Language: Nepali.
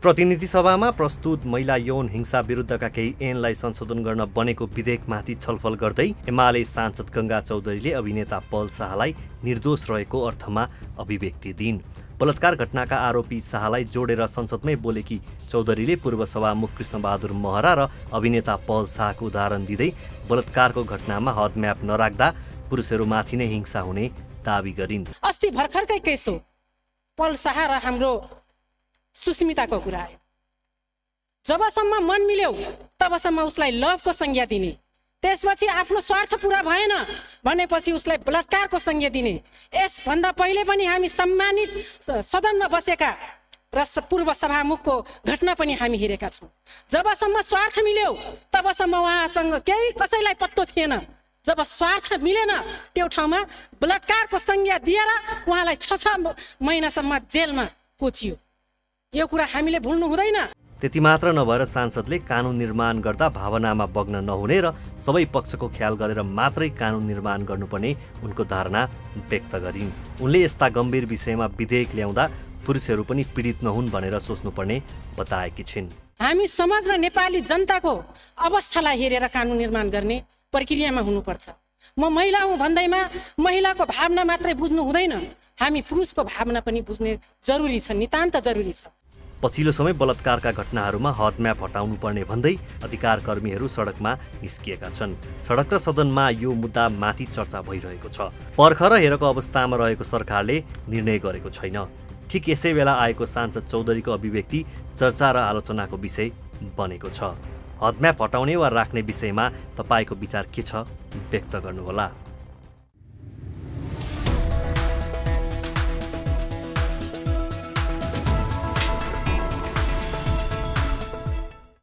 प्रतिनिधि सभामा प्रस्तुत महिला यौन हिंसा विरुद्धका केही ऐनलाई संशोधन गर्न बनेको विधेयकमाथि छलफल गर्दै एमाले सांसद गङ्गा चौधरीले अभिनेता पल शाहलाई निर्दोष रहेको अर्थमा अभिव्यक्ति दिइन्। बलात्कार घटनाका आरोपी शाहलाई जोडेर संसदमै बोलेकी चौधरीले पूर्व सभामुख कृष्णबहादुर महरा र अभिनेता पल शाहको उदाहरण दिँदै बलात्कारको घटनामा हदम्याप नराख्दा पुरुषहरूमाथि नै हिंसा हुने दावी गरिन्। अस्ति भर्खरकै केस हो, पल शाह र हाम्रो सुस्मिताको कुरा आयो। जबसम्म मन मिल्यो तबसम्म उसलाई लभको संज्ञा दिने, त्यसपछि आफ्नो स्वार्थ पूरा भएन भनेपछि उसलाई बलात्कारको संज्ञा दिने। यसभन्दा पहिले पनि हामी सम्मानित सदनमा बसेका र पूर्व सभामुखको घटना पनि हामी हेरेका छौँ। जबसम्म स्वार्थ मिल्यो तबसम्म उहाँसँग केही कसैलाई पत्तो थिएन। जब स्वार्थ मिलेन त्यो ठाउँमा बलात्कारको संज्ञा दिएर उहाँलाई 6 महिनासम्म जेलमा कोचियो। यो कुरा हामीले भुल्नु हुँदैन। त्यति मात्र नभएर सांसदले कानुन निर्माण गर्दा भावनामा बग्न नहुने र सबै पक्षको ख्याल गरेर मात्रै कानुन निर्माण गर्नुपर्ने उनको धारणा व्यक्त गरिन्। उनले यस्ता गम्भीर विषयमा विधेयक ल्याउँदा पुरुषहरू पनि पीडित नहुन् भनेर सोच्नुपर्ने बताएकी छिन्। हामी समग्र नेपाली जनताको अवस्थालाई हेरेर कानुन निर्माण गर्ने प्रक्रियामा हुनुपर्छ। म महिला हुँ भन्दैमा महिलाको भावना मात्रै बुझ्नु हुँदैन, हामी पुरुषको भावना पनि बुझ्ने जरुरी छ, नितान्त जरुरी छ। पछिल्लो समय बलात्कारका घटनाहरूमा हदम्याप हटाउनु पर्ने भन्दै अधिकार कर्मीहरू सडकमा निस्किएका छन्। सडक र सदनमा यो मुद्दा माथि चर्चा भइरहेको छ। पर्ख र हेरको अवस्थामा रहेको सरकारले निर्णय गरेको छैन। ठिक यसै बेला आएको सांसद चौधरीको अभिव्यक्ति चर्चा र आलोचनाको विषय बनेको छ। हदम्याप हटाउने वा राख्ने विषयमा तपाईँको विचार के छ व्यक्त गर्नुहोला।